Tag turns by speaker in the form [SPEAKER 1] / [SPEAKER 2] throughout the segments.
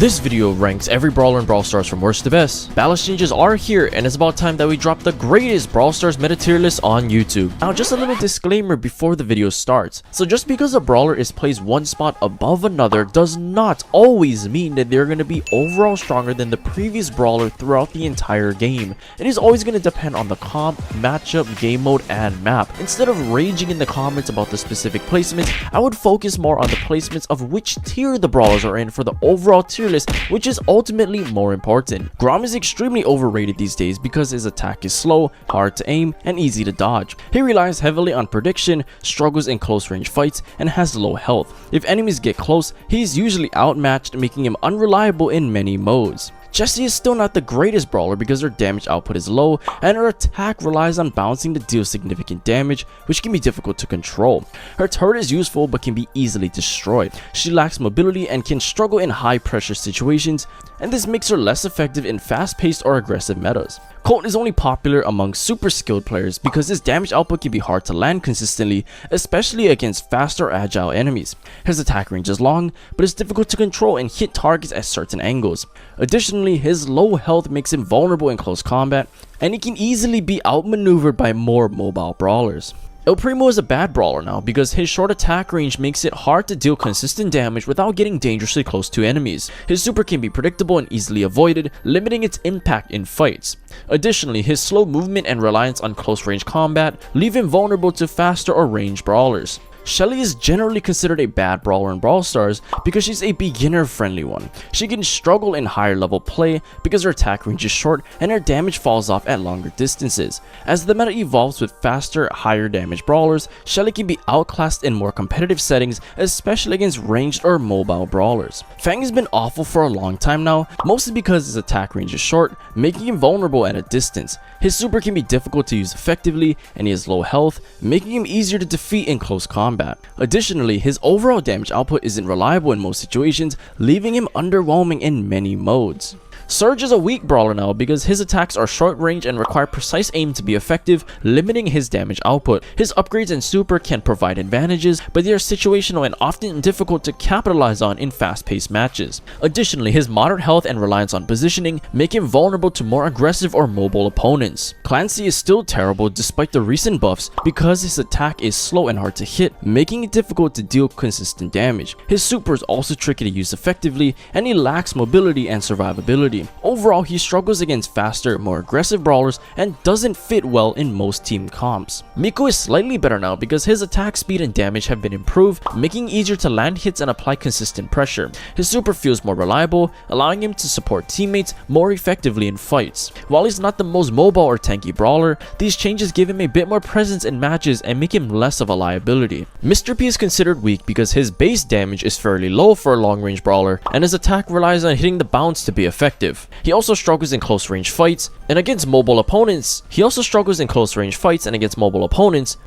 [SPEAKER 1] This video ranks every brawler in Brawl Stars from worst to best. Balance changes are here, and it's about time that we drop the greatest Brawl Stars meta tier list on YouTube. Now, just a little disclaimer before the video starts. So just because a brawler is placed one spot above another does not always mean that they're going to be overall stronger than the previous brawler throughout the entire game. It is always going to depend on the comp, matchup, game mode, and map. Instead of raging in the comments about the specific placements, I would focus more on the placements of which tier the brawlers are in for the overall tier list, which is ultimately more important. Grom is extremely overrated these days because his attack is slow, hard to aim, and easy to dodge. He relies heavily on prediction, struggles in close range fights, and has low health. If enemies get close, he is usually outmatched, making him unreliable in many modes. Jessie is still not the greatest brawler because her damage output is low and her attack relies on bouncing to deal significant damage, which can be difficult to control. Her turret is useful but can be easily destroyed. She lacks mobility and can struggle in high pressure situations, and this makes her less effective in fast-paced or aggressive metas. Colt is only popular among super skilled players because his damage output can be hard to land consistently, especially against fast or agile enemies. His attack range is long, but it's difficult to control and hit targets at certain angles. Additionally, his low health makes him vulnerable in close combat, and he can easily be outmaneuvered by more mobile brawlers. El Primo is a bad brawler now because his short attack range makes it hard to deal consistent damage without getting dangerously close to enemies. His super can be predictable and easily avoided, limiting its impact in fights. Additionally, his slow movement and reliance on close range combat leave him vulnerable to faster or ranged brawlers. Shelly is generally considered a bad brawler in Brawl Stars because she's a beginner-friendly one. She can struggle in higher level play because her attack range is short and her damage falls off at longer distances. As the meta evolves with faster, higher damage brawlers, Shelly can be outclassed in more competitive settings, especially against ranged or mobile brawlers. Fang has been awful for a long time now, mostly because his attack range is short, making him vulnerable at a distance. His super can be difficult to use effectively, and he has low health, making him easier to defeat in close combat. Additionally, his overall damage output isn't reliable in most situations, leaving him underwhelming in many modes. Surge is a weak brawler now because his attacks are short range and require precise aim to be effective, limiting his damage output. His upgrades and super can provide advantages, but they are situational and often difficult to capitalize on in fast-paced matches. Additionally, his moderate health and reliance on positioning make him vulnerable to more aggressive or mobile opponents. Clancy is still terrible despite the recent buffs because his attack is slow and hard to hit, making it difficult to deal consistent damage. His super is also tricky to use effectively, and he lacks mobility and survivability. Overall, he struggles against faster, more aggressive brawlers and doesn't fit well in most team comps. Miko is slightly better now because his attack speed and damage have been improved, making it easier to land hits and apply consistent pressure. His super feels more reliable, allowing him to support teammates more effectively in fights. While he's not the most mobile or tanky brawler, these changes give him a bit more presence in matches and make him less of a liability. Mr. P is considered weak because his base damage is fairly low for a long-range brawler, and his attack relies on hitting the bounce to be effective. He also struggles in close range fights and against mobile opponents.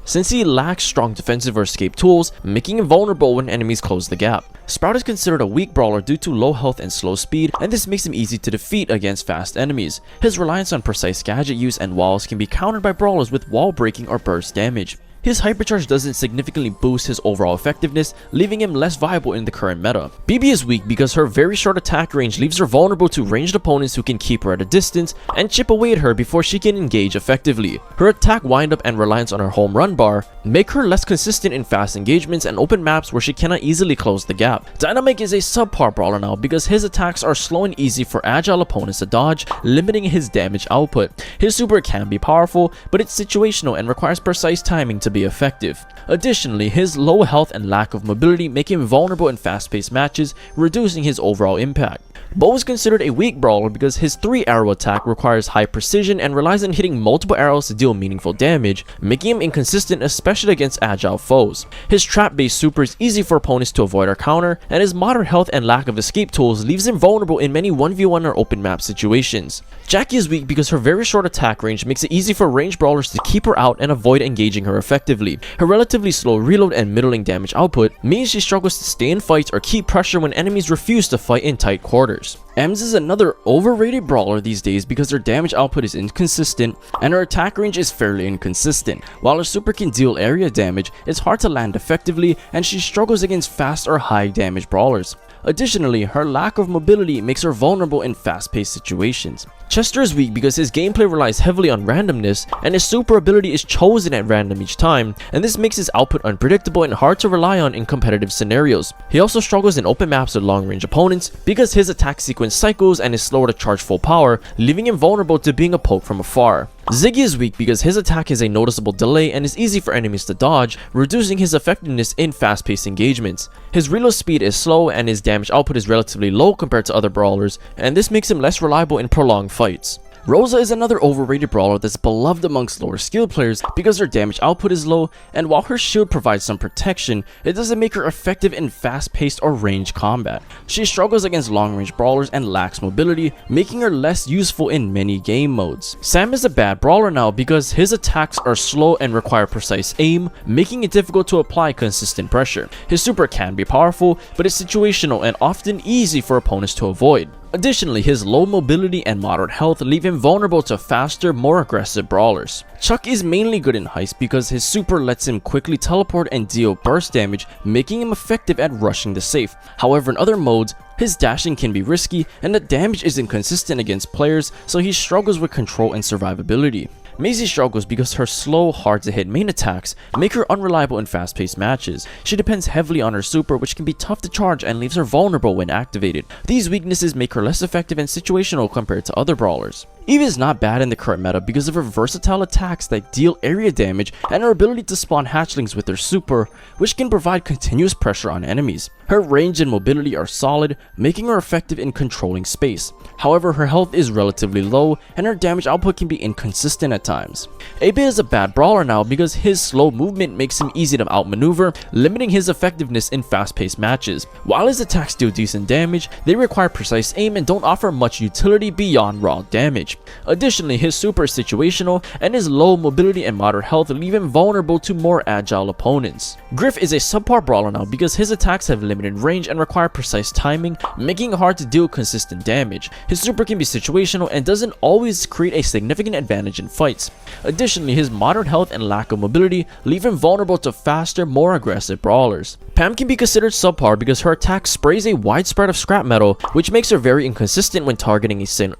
[SPEAKER 1] Since he lacks strong defensive or escape tools, making him vulnerable when enemies close the gap. Sprout is considered a weak brawler due to low health and slow speed, and this makes him easy to defeat against fast enemies. His reliance on precise gadget use and walls can be countered by brawlers with wall breaking or burst damage. His hypercharge doesn't significantly boost his overall effectiveness, leaving him less viable in the current meta. BB is weak because her very short attack range leaves her vulnerable to ranged opponents who can keep her at a distance and chip away at her before she can engage effectively. Her attack windup and reliance on her home run bar make her less consistent in fast engagements and open maps where she cannot easily close the gap. Dynamite is a subpar brawler now because his attacks are slow and easy for agile opponents to dodge, limiting his damage output. His super can be powerful, but it's situational and requires precise timing to be effective. Additionally, his low health and lack of mobility make him vulnerable in fast-paced matches, reducing his overall impact. Bo is considered a weak brawler because his 3-arrow attack requires high precision and relies on hitting multiple arrows to deal meaningful damage, making him inconsistent especially against agile foes. His trap-based super is easy for opponents to avoid or counter, and his moderate health and lack of escape tools leaves him vulnerable in many 1v1 or open map situations. Jackie is weak because her very short attack range makes it easy for ranged brawlers to keep her out and avoid engaging her effectively. Her relatively slow reload and middling damage output means she struggles to stay in fights or keep pressure when enemies refuse to fight in tight quarters. Ems is another overrated brawler these days because her damage output is inconsistent and her attack range is fairly inconsistent. While her super can deal area damage, it's hard to land effectively and she struggles against fast or high damage brawlers. Additionally, her lack of mobility makes her vulnerable in fast-paced situations. Chester is weak because his gameplay relies heavily on randomness, and his super ability is chosen at random each time, and this makes his output unpredictable and hard to rely on in competitive scenarios. He also struggles in open maps with long-range opponents because his attack sequence cycles and is slower to charge full power, leaving him vulnerable to being a poke from afar. Ziggy is weak because his attack has a noticeable delay and is easy for enemies to dodge, reducing his effectiveness in fast-paced engagements. His reload speed is slow and his damage output is relatively low compared to other brawlers, and this makes him less reliable in prolonged fights. Rosa is another overrated brawler that's beloved amongst lower skilled players because her damage output is low, and while her shield provides some protection, it doesn't make her effective in fast-paced or ranged combat. She struggles against long-range brawlers and lacks mobility, making her less useful in many game modes. Sam is a bad brawler now because his attacks are slow and require precise aim, making it difficult to apply consistent pressure. His super can be powerful, but it's situational and often easy for opponents to avoid. Additionally, his low mobility and moderate health leave him vulnerable to faster, more aggressive brawlers. Chuck is mainly good in heist because his super lets him quickly teleport and deal burst damage, making him effective at rushing the safe. However, in other modes, his dashing can be risky and the damage is inconsistent against players, so he struggles with control and survivability. Maisie struggles because her slow, hard-to-hit main attacks make her unreliable in fast-paced matches. She depends heavily on her super, which can be tough to charge and leaves her vulnerable when activated. These weaknesses make her less effective and situational compared to other brawlers. Eve is not bad in the current meta because of her versatile attacks that deal area damage and her ability to spawn hatchlings with her super, which can provide continuous pressure on enemies. Her range and mobility are solid, making her effective in controlling space. However, her health is relatively low and her damage output can be inconsistent at times. 8-Bit is a bad brawler now because his slow movement makes him easy to outmaneuver, limiting his effectiveness in fast-paced matches. While his attacks do decent damage, they require precise aim and don't offer much utility beyond raw damage. Additionally, his super is situational, and his low mobility and moderate health leave him vulnerable to more agile opponents. Griff is a subpar brawler now because his attacks have limited range and require precise timing, making it hard to deal consistent damage. His super can be situational and doesn't always create a significant advantage in fights. Additionally, his moderate health and lack of mobility leave him vulnerable to faster, more aggressive brawlers. Pam can be considered subpar because her attack sprays a wide spread of scrap metal, which makes her very inconsistent when targeting a single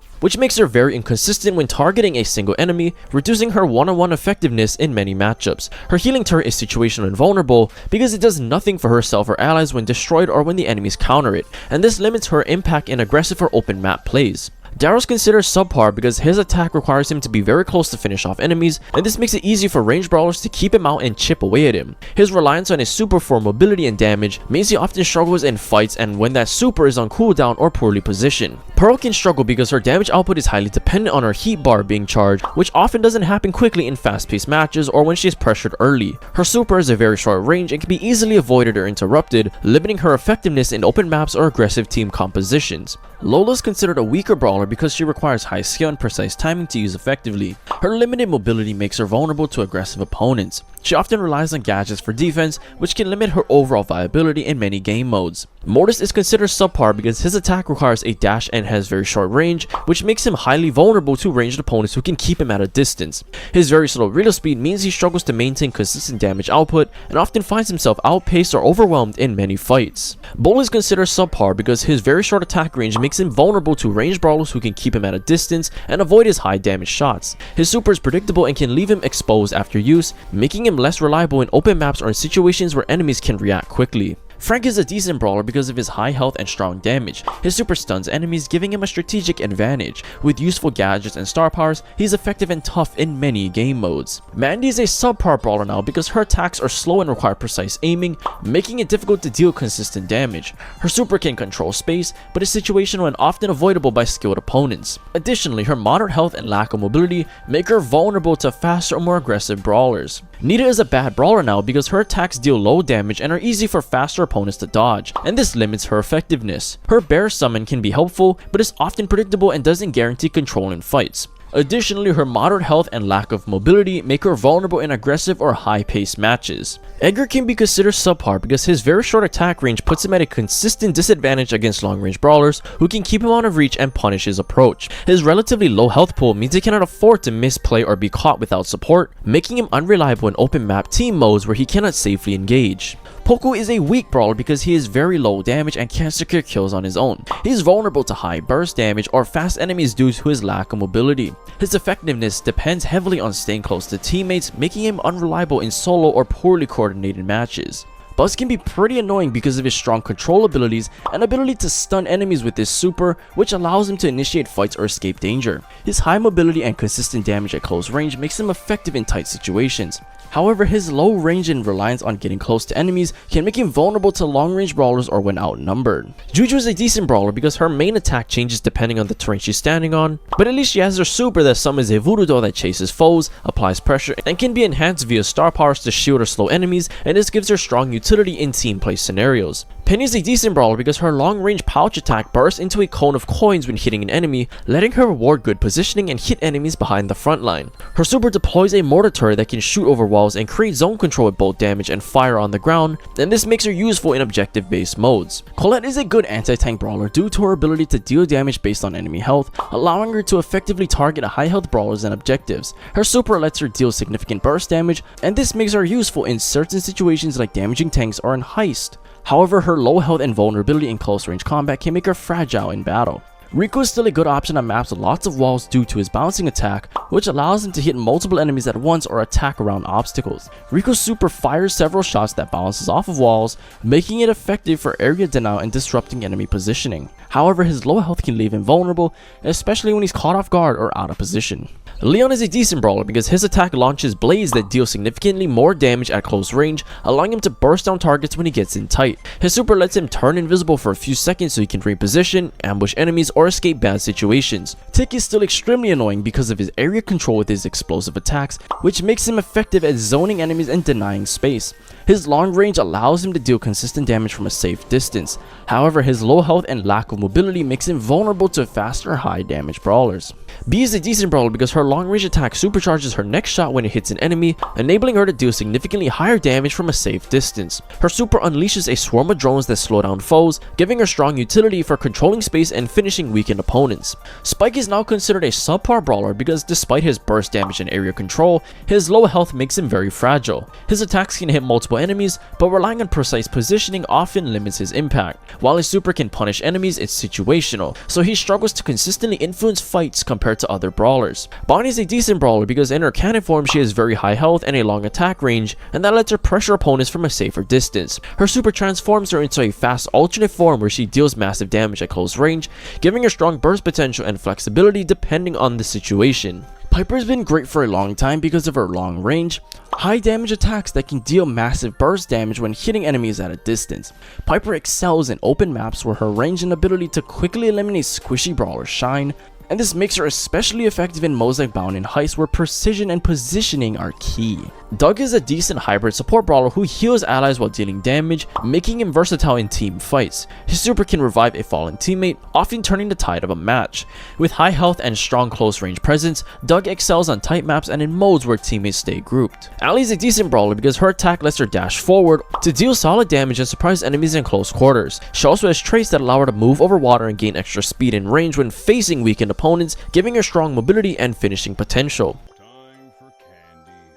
[SPEAKER 1] enemy, reducing her one-on-one effectiveness in many matchups. Her healing turret is situational and vulnerable because it does nothing for herself or allies when destroyed or when the enemies counter it, and this limits her impact in aggressive or open map plays. Darrow's considered subpar because his attack requires him to be very close to finish off enemies, and this makes it easy for ranged brawlers to keep him out and chip away at him. His reliance on his super for mobility and damage means he often struggles in fights and when that super is on cooldown or poorly positioned. Pearl can struggle because her damage output is highly dependent on her heat bar being charged, which often doesn't happen quickly in fast-paced matches or when she is pressured early. Her super has a very short range and can be easily avoided or interrupted, limiting her effectiveness in open maps or aggressive team compositions. Lola is considered a weaker brawler because she requires high skill and precise timing to use effectively. Her limited mobility makes her vulnerable to aggressive opponents. She often relies on gadgets for defense, which can limit her overall viability in many game modes. Mortis is considered subpar because his attack requires a dash and has very short range, which makes him highly vulnerable to ranged opponents who can keep him at a distance. His very slow reload speed means he struggles to maintain consistent damage output and often finds himself outpaced or overwhelmed in many fights. Bull is considered subpar because his very short attack range makes him vulnerable to ranged brawlers who can keep him at a distance and avoid his high damage shots. His super is predictable and can leave him exposed after use, making him less reliable in open maps or in situations where enemies can react quickly. Frank is a decent brawler because of his high health and strong damage. His super stuns enemies, giving him a strategic advantage. With useful gadgets and star powers, he's effective and tough in many game modes. Mandy is a subpar brawler now because her attacks are slow and require precise aiming, making it difficult to deal consistent damage. Her super can control space, but is situational and often avoidable by skilled opponents. Additionally, her moderate health and lack of mobility make her vulnerable to faster or more aggressive brawlers. Nita is a bad brawler now because her attacks deal low damage and are easy for faster opponents to dodge, and this limits her effectiveness. Her bear summon can be helpful, but is often predictable and doesn't guarantee control in fights. Additionally, her moderate health and lack of mobility make her vulnerable in aggressive or high-paced matches. Edgar can be considered subpar because his very short attack range puts him at a consistent disadvantage against long-range brawlers who can keep him out of reach and punish his approach. His relatively low health pool means he cannot afford to misplay or be caught without support, making him unreliable in open map team modes where he cannot safely engage. Poco is a weak brawler because he is very low damage and can't secure kills on his own. He is vulnerable to high burst damage or fast enemies due to his lack of mobility. His effectiveness depends heavily on staying close to teammates, making him unreliable in solo or poorly coordinated matches. Buzz can be pretty annoying because of his strong control abilities and ability to stun enemies with his super, which allows him to initiate fights or escape danger. His high mobility and consistent damage at close range makes him effective in tight situations. However, his low range and reliance on getting close to enemies can make him vulnerable to long-range brawlers or when outnumbered. Juju is a decent brawler because her main attack changes depending on the terrain she's standing on, but at least she has her super that summons a voodoo doll that chases foes, applies pressure, and can be enhanced via star powers to shield or slow enemies, and this gives her strong utility in team play scenarios. Penny is a decent brawler because her long-range pouch attack bursts into a cone of coins when hitting an enemy, letting her reward good positioning and hit enemies behind the front line. Her super deploys a mortar turret that can shoot over walls and create zone control with both damage and fire on the ground, and this makes her useful in objective-based modes. Colette is a good anti-tank brawler due to her ability to deal damage based on enemy health, allowing her to effectively target high-health brawlers and objectives. Her super lets her deal significant burst damage, and this makes her useful in certain situations like damaging tanks or in heist. However, her low health and vulnerability in close range combat can make her fragile in battle. Rico is still a good option on maps with lots of walls due to his bouncing attack, which allows him to hit multiple enemies at once or attack around obstacles. Rico's super fires several shots that bounces off of walls, making it effective for area denial and disrupting enemy positioning. However, his low health can leave him vulnerable, especially when he's caught off guard or out of position. Leon is a decent brawler because his attack launches blades that deal significantly more damage at close range, allowing him to burst down targets when he gets in tight. His super lets him turn invisible for a few seconds so he can reposition, ambush enemies, or escape bad situations. Tick is still extremely annoying because of his area control with his explosive attacks, which makes him effective at zoning enemies and denying space. His long range allows him to deal consistent damage from a safe distance. However, his low health and lack of mobility makes him vulnerable to faster high damage brawlers. B is a decent brawler because her long range attack supercharges her next shot when it hits an enemy, enabling her to deal significantly higher damage from a safe distance. Her super unleashes a swarm of drones that slow down foes, giving her strong utility for controlling space and finishing weakened opponents. Spike is now considered a subpar brawler because despite his burst damage and area control, his low health makes him very fragile. His attacks can hit multiple enemies, but relying on precise positioning often limits his impact. While his super can punish enemies, it's situational, so he struggles to consistently influence fights compared to other brawlers. Bonnie is a decent brawler because in her cannon form she has very high health and a long attack range, and that lets her pressure opponents from a safer distance. Her super transforms her into a fast alternate form where she deals massive damage at close range, giving her strong burst potential and flexibility depending on the situation. Piper has been great for a long time because of her long range, high damage attacks that can deal massive burst damage when hitting enemies at a distance. Piper excels in open maps where her range and ability to quickly eliminate squishy brawlers shine, and this makes her especially effective in modes like Bound and Heist where precision and positioning are key. Doug is a decent hybrid support brawler who heals allies while dealing damage, making him versatile in team fights. His super can revive a fallen teammate, often turning the tide of a match. With high health and strong close range presence, Doug excels on tight maps and in modes where teammates stay grouped. Allie is a decent brawler because her attack lets her dash forward to deal solid damage and surprise enemies in close quarters. She also has traits that allow her to move over water and gain extra speed and range when facing weakened opponents, giving her strong mobility and finishing potential.
[SPEAKER 2] Time for candy.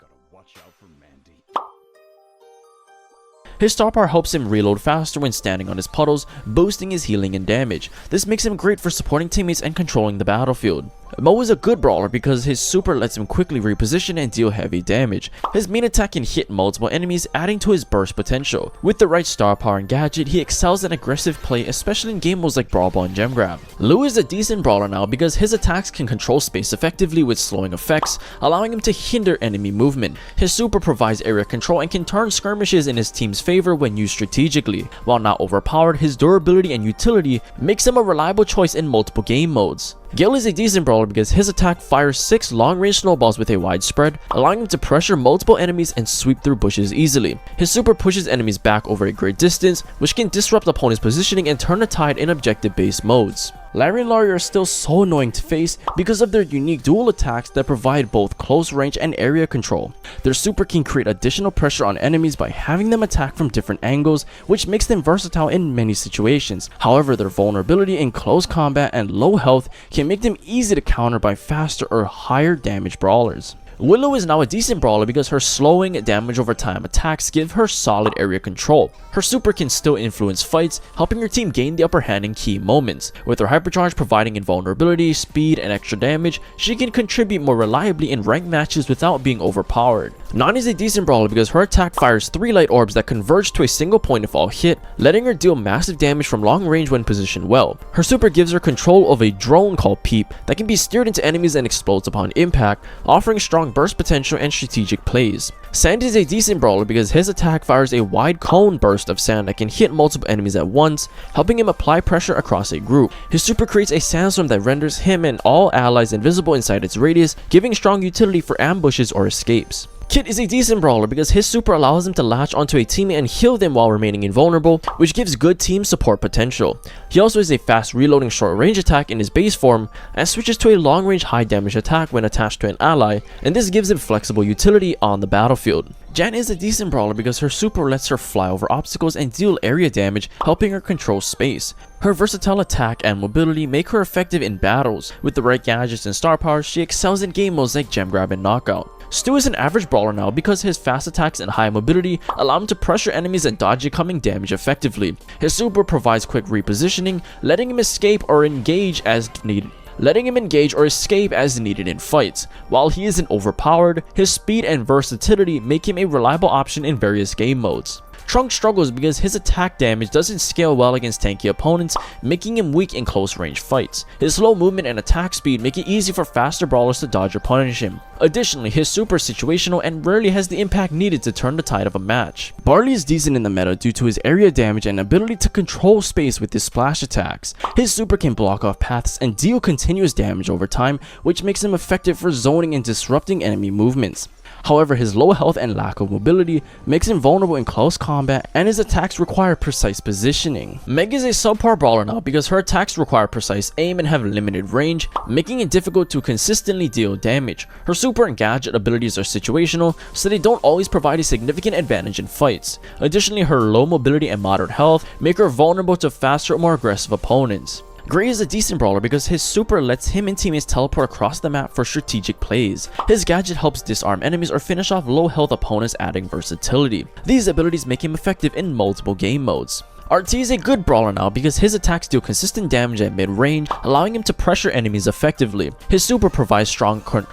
[SPEAKER 2] Gotta watch out for Mandy.
[SPEAKER 1] His star power helps him reload faster when standing on his puddles, boosting his healing and damage. This makes him great for supporting teammates and controlling the battlefield. Mo is a good brawler because his super lets him quickly reposition and deal heavy damage. His main attack can hit multiple enemies, adding to his burst potential. With the right star power and gadget, he excels in aggressive play, especially in game modes like Brawl Ball and Gem Grab. Lou is a decent brawler now because his attacks can control space effectively with slowing effects, allowing him to hinder enemy movement. His super provides area control and can turn skirmishes in his team's favor when used strategically. While not overpowered, his durability and utility makes him a reliable choice in multiple game modes. Gale is a decent brawler because his attack fires 6 long-range snowballs with a wide spread, allowing him to pressure multiple enemies and sweep through bushes easily. His super pushes enemies back over a great distance, which can disrupt opponents' positioning and turn the tide in objective-based modes. Larry and Laurie are still so annoying to face because of their unique dual attacks that provide both close range and area control. Their super can create additional pressure on enemies by having them attack from different angles, which makes them versatile in many situations. However, their vulnerability in close combat and low health can make them easy to counter by faster or higher damage brawlers. Willow is now a decent brawler because her slowing damage over time attacks give her solid area control. Her super can still influence fights, helping her team gain the upper hand in key moments. With her hypercharge providing invulnerability, speed, and extra damage, she can contribute more reliably in ranked matches without being overpowered. Nani is a decent brawler because her attack fires 3 light orbs that converge to a single point if all hit, letting her deal massive damage from long range when positioned well. Her super gives her control of a drone called Peep that can be steered into enemies and explodes upon impact, offering strong burst potential and strategic plays. Sand is a decent brawler because his attack fires a wide cone burst of sand that can hit multiple enemies at once, helping him apply pressure across a group. His super creates a sandstorm that renders him and all allies invisible inside its radius, giving strong utility for ambushes or escapes. Kit is a decent brawler because his super allows him to latch onto a teammate and heal them while remaining invulnerable, which gives good team support potential. He also has a fast reloading short range attack in his base form and switches to a long range high damage attack when attached to an ally, and this gives him flexible utility on the battlefield. Jan is a decent brawler because her super lets her fly over obstacles and deal area damage, helping her control space. Her versatile attack and mobility make her effective in battles. With the right gadgets and star powers, she excels in game modes like gem grab and knockout. Stu is an average brawler now because his fast attacks and high mobility allow him to pressure enemies and dodge incoming damage effectively. His super provides quick repositioning, letting him escape or engage as needed. In fights. While he isn't overpowered, his speed and versatility make him a reliable option in various game modes. Trunk struggles because his attack damage doesn't scale well against tanky opponents, making him weak in close range fights. His slow movement and attack speed make it easy for faster brawlers to dodge or punish him. Additionally, his super is situational and rarely has the impact needed to turn the tide of a match. Barley is decent in the meta due to his area damage and ability to control space with his splash attacks. His super can block off paths and deal continuous damage over time, which makes him effective for zoning and disrupting enemy movements. However, his low health and lack of mobility makes him vulnerable in close combat, and his attacks require precise positioning. Meg is a subpar brawler now because her attacks require precise aim and have limited range, making it difficult to consistently deal damage. Her super and gadget abilities are situational, so they don't always provide a significant advantage in fights. Additionally, her low mobility and moderate health make her vulnerable to faster or more aggressive opponents. Gray is a decent brawler because his super lets him and teammates teleport across the map for strategic plays. His gadget helps disarm enemies or finish off low health opponents, adding versatility. These abilities make him effective in multiple game modes. RT is a good brawler now because his attacks deal consistent damage at mid-range, allowing him to pressure enemies effectively. His super provides strong crowd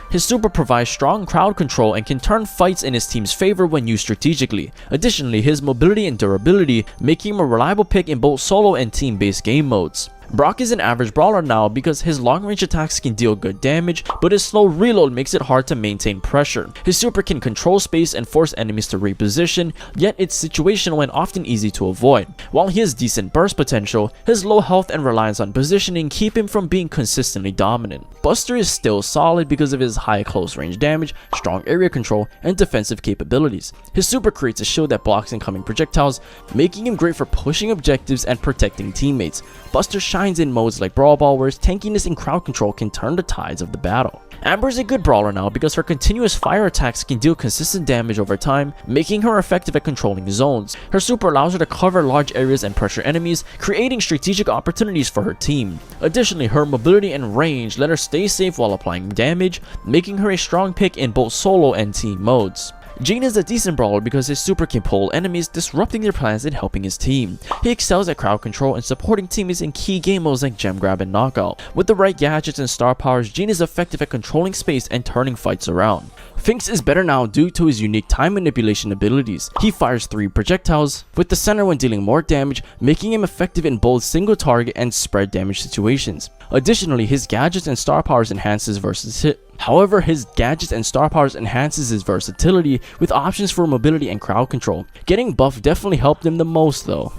[SPEAKER 1] control and can turn fights in his team's favor when used strategically. Additionally, his mobility and durability make him a reliable pick in both solo and team-based game modes. Brock is an average brawler now because his long-range attacks can deal good damage, but his slow reload makes it hard to maintain pressure. His super can control space and force enemies to reposition, yet it's situational and often easy to avoid. While he has decent burst potential, his low health and reliance on positioning keep him from being consistently dominant. Buster is still solid because of his high close range damage, strong area control, and defensive capabilities. His super creates a shield that blocks incoming projectiles, making him great for pushing objectives and protecting teammates. Buster shines in modes like Brawl Ball, where his tankiness and crowd control can turn the tides of the battle. Amber is a good brawler now because her continuous fire attacks can deal consistent damage over time, making her effective at controlling zones. Her super allows her to cover large areas and pressure enemies, creating strategic opportunities for her team. Additionally, her mobility and range let her stay safe while applying damage, making her a strong pick in both solo and team modes. Gene is a decent brawler because his super can pull enemies, disrupting their plans and helping his team. He excels at crowd control and supporting teammates in key game modes like gem grab and knockout. With the right gadgets and star powers, Gene is effective at controlling space and turning fights around. Finks is better now due to his unique time manipulation abilities. He fires 3 projectiles, with the center one dealing more damage, making him effective in both single target and spread damage situations. Additionally, his gadgets and star powers enhances versatility. However, his gadgets and star powers enhances his versatility with options for mobility and crowd control. Getting buffed definitely helped him the most though.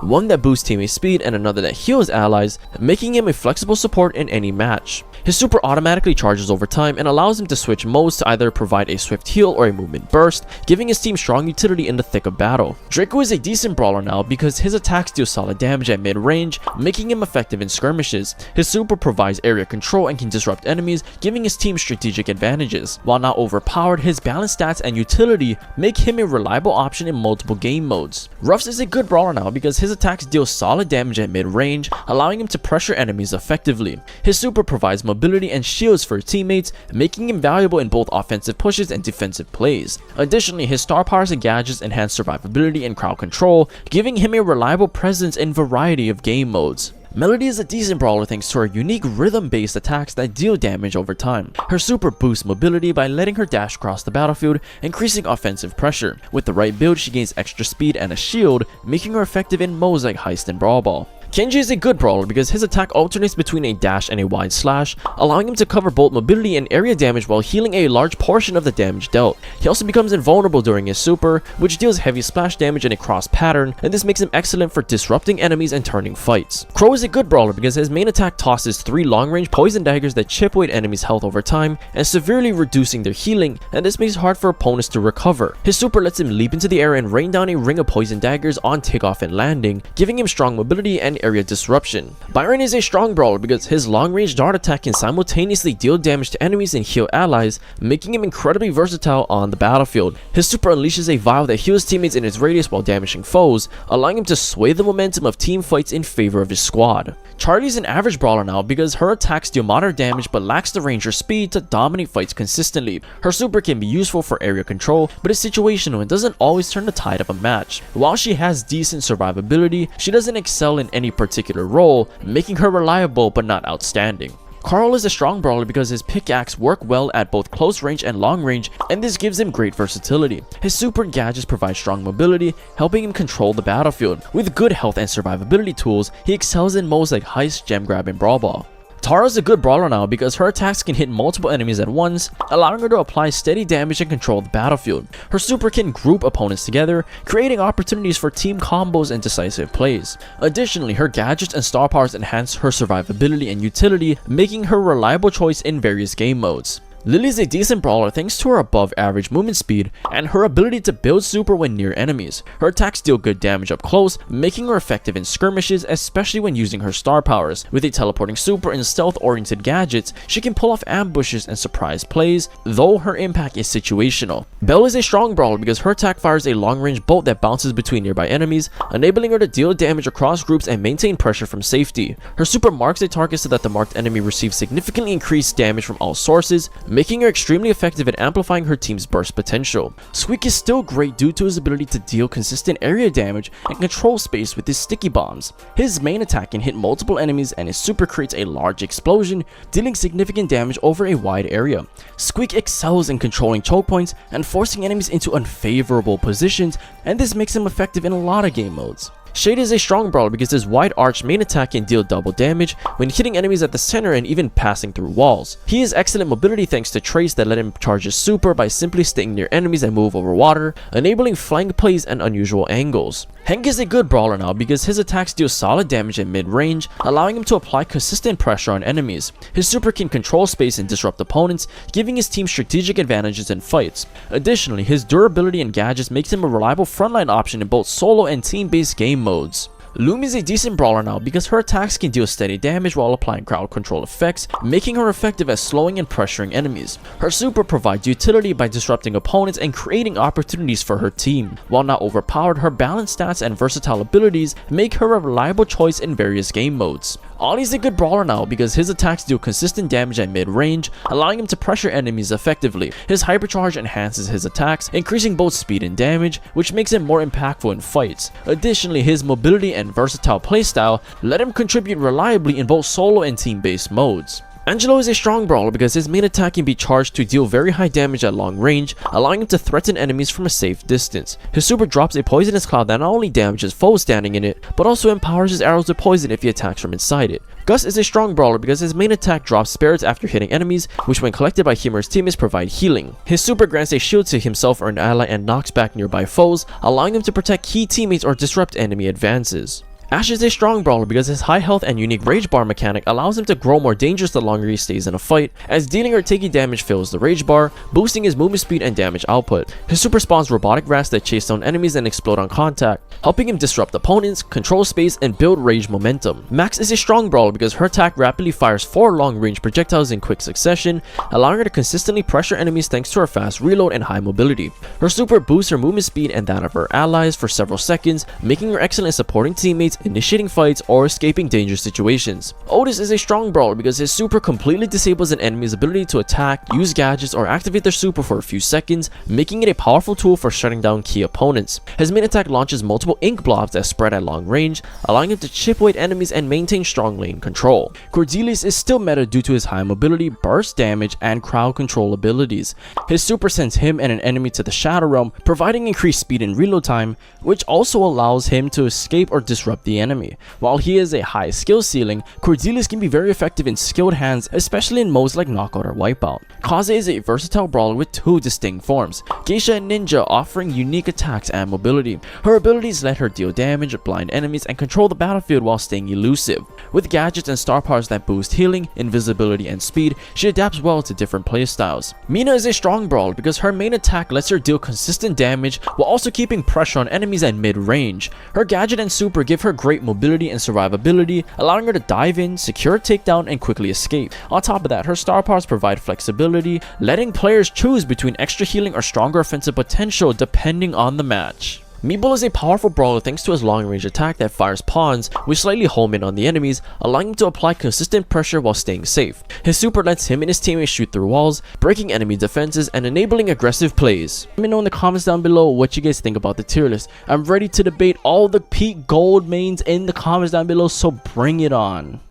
[SPEAKER 1] One that boosts teammate speed and another that heals allies, making him a flexible support in any match. His super automatically charges over time and allows him to switch modes to either provide a swift heal or a movement burst, giving his team strong utility in the thick of battle. Draco is a decent brawler now because his attacks deal solid damage at mid-range, making him effective in skirmishes. His super provides area control and can disrupt enemies, giving his team strategic advantages. While not overpowered, his balanced stats and utility make him a reliable option in multiple game modes. Ruffs is a good brawler now because because his attacks deal solid damage at mid-range, allowing him to pressure enemies effectively. His super provides mobility and shields for teammates, making him valuable in both offensive pushes and defensive plays. Additionally, his star powers and gadgets enhance survivability and crowd control, giving him a reliable presence in a variety of game modes. Melody is a decent brawler thanks to her unique rhythm-based attacks that deal damage over time. Her super boosts mobility by letting her dash across the battlefield, increasing offensive pressure. With the right build, she gains extra speed and a shield, making her effective in modes like Heist and Brawl Ball. Kenji is a good brawler because his attack alternates between a dash and a wide slash, allowing him to cover both mobility and area damage while healing a large portion of the damage dealt. He also becomes invulnerable during his super, which deals heavy splash damage in a cross pattern, and this makes him excellent for disrupting enemies and turning fights. Crow is a good brawler because his main attack tosses 3 long-range poison daggers that chip away at enemies' health over time and severely reducing their healing, and this makes it hard for opponents to recover. His super lets him leap into the air and rain down a ring of poison daggers on takeoff and landing, giving him strong mobility and area disruption. Byron is a strong brawler because his long-range dart attack can simultaneously deal damage to enemies and heal allies, making him incredibly versatile on the battlefield. His super unleashes a vial that heals teammates in its radius while damaging foes, allowing him to sway the momentum of team fights in favor of his squad. Charlie is an average brawler now because her attacks deal moderate damage but lacks the range or speed to dominate fights consistently. Her super can be useful for area control, but is situational and doesn't always turn the tide of a match. While she has decent survivability, she doesn't excel in any particular role, making her reliable but not outstanding. Carl is a strong brawler because his pickaxe work well at both close range and long range, and this gives him great versatility. His super and gadgets provide strong mobility, helping him control the battlefield. With good health and survivability tools, he excels in modes like Heist, Gem Grab, and Brawl Ball. Tara is a good brawler now because her attacks can hit multiple enemies at once, allowing her to apply steady damage and control the battlefield. Her super can group opponents together, creating opportunities for team combos and decisive plays. Additionally, her gadgets and star powers enhance her survivability and utility, making her a reliable choice in various game modes. Lily is a decent brawler thanks to her above average movement speed and her ability to build super when near enemies. Her attacks deal good damage up close, making her effective in skirmishes, especially when using her star powers. With a teleporting super and stealth oriented gadgets, she can pull off ambushes and surprise plays, though her impact is situational. Belle is a strong brawler because her attack fires a long range bolt that bounces between nearby enemies, enabling her to deal damage across groups and maintain pressure from safety. Her super marks a target so that the marked enemy receives significantly increased damage from all sources, making her extremely effective at amplifying her team's burst potential. Squeak is still great due to his ability to deal consistent area damage and control space with his sticky bombs. His main attack can hit multiple enemies and his super creates a large explosion, dealing significant damage over a wide area. Squeak excels in controlling choke points and forcing enemies into unfavorable positions, and this makes him effective in a lot of game modes. Shade is a strong brawler because his wide arch main attack can deal double damage when hitting enemies at the center and even passing through walls. He has excellent mobility thanks to traits that let him charge his super by simply staying near enemies and move over water, enabling flank plays and unusual angles. Hank is a good brawler now because his attacks deal solid damage at mid-range, allowing him to apply consistent pressure on enemies. His super can control space and disrupt opponents, giving his team strategic advantages in fights. Additionally, his durability and gadgets makes him a reliable frontline option in both solo and team-based game modes. Lumi is a decent brawler now because her attacks can deal steady damage while applying crowd control effects, making her effective at slowing and pressuring enemies. Her super provides utility by disrupting opponents and creating opportunities for her team. While not overpowered, her balanced stats and versatile abilities make her a reliable choice in various game modes. Ollie is a good brawler now because his attacks deal consistent damage at mid-range, allowing him to pressure enemies effectively. His hypercharge enhances his attacks, increasing both speed and damage, which makes him more impactful in fights. Additionally, his mobility and versatile playstyle let him contribute reliably in both solo and team-based modes. Angelo is a strong brawler because his main attack can be charged to deal very high damage at long range, allowing him to threaten enemies from a safe distance. His super drops a poisonous cloud that not only damages foes standing in it, but also empowers his arrows with poison if he attacks from inside it. Gus is a strong brawler because his main attack drops spirits after hitting enemies, which when collected by him or his teammates provide healing. His super grants a shield to himself or an ally and knocks back nearby foes, allowing him to protect key teammates or disrupt enemy advances. Ash is a strong brawler because his high health and unique rage bar mechanic allows him to grow more dangerous the longer he stays in a fight, as dealing or taking damage fills the rage bar, boosting his movement speed and damage output. His super spawns robotic rats that chase down enemies and explode on contact, helping him disrupt opponents, control space, and build rage momentum. Max is a strong brawler because her attack rapidly fires 4 long-range projectiles in quick succession, allowing her to consistently pressure enemies thanks to her fast reload and high mobility. Her super boosts her movement speed and that of her allies for several seconds, making her excellent at supporting teammates, initiating fights, or escaping dangerous situations. Otis is a strong brawler because his super completely disables an enemy's ability to attack, use gadgets, or activate their super for a few seconds, making it a powerful tool for shutting down key opponents. His main attack launches multiple ink blobs that spread at long range, allowing him to chip away at enemies and maintain strong lane control. Cordelius is still meta due to his high mobility, burst damage, and crowd control abilities. His super sends him and an enemy to the Shadow Realm, providing increased speed and reload time, which also allows him to escape or disrupt the enemy. While he has a high skill ceiling, Cordelius can be very effective in skilled hands, especially in modes like Knockout or Wipeout. Kaze is a versatile brawler with 2 distinct forms, Geisha and Ninja, offering unique attacks and mobility. Her abilities let her deal damage, blind enemies, and control the battlefield while staying elusive. With gadgets and star powers that boost healing, invisibility, and speed, she adapts well to different playstyles. Mina is a strong brawler because her main attack lets her deal consistent damage while also keeping pressure on enemies at mid-range. Her gadget and super give her great mobility and survivability, allowing her to dive in, secure a takedown, and quickly escape. On top of that, her star powers provide flexibility, letting players choose between extra healing or stronger offensive potential depending on the match. Meeple is a powerful brawler thanks to his long-range attack that fires pawns, which slightly home in on the enemies, allowing him to apply consistent pressure while staying safe. His super lets him and his teammates shoot through walls, breaking enemy defenses and enabling aggressive plays. Let me know in the comments down below what you guys think about the tier list. I'm ready to debate all the peak gold mains in the comments down below, so bring it on.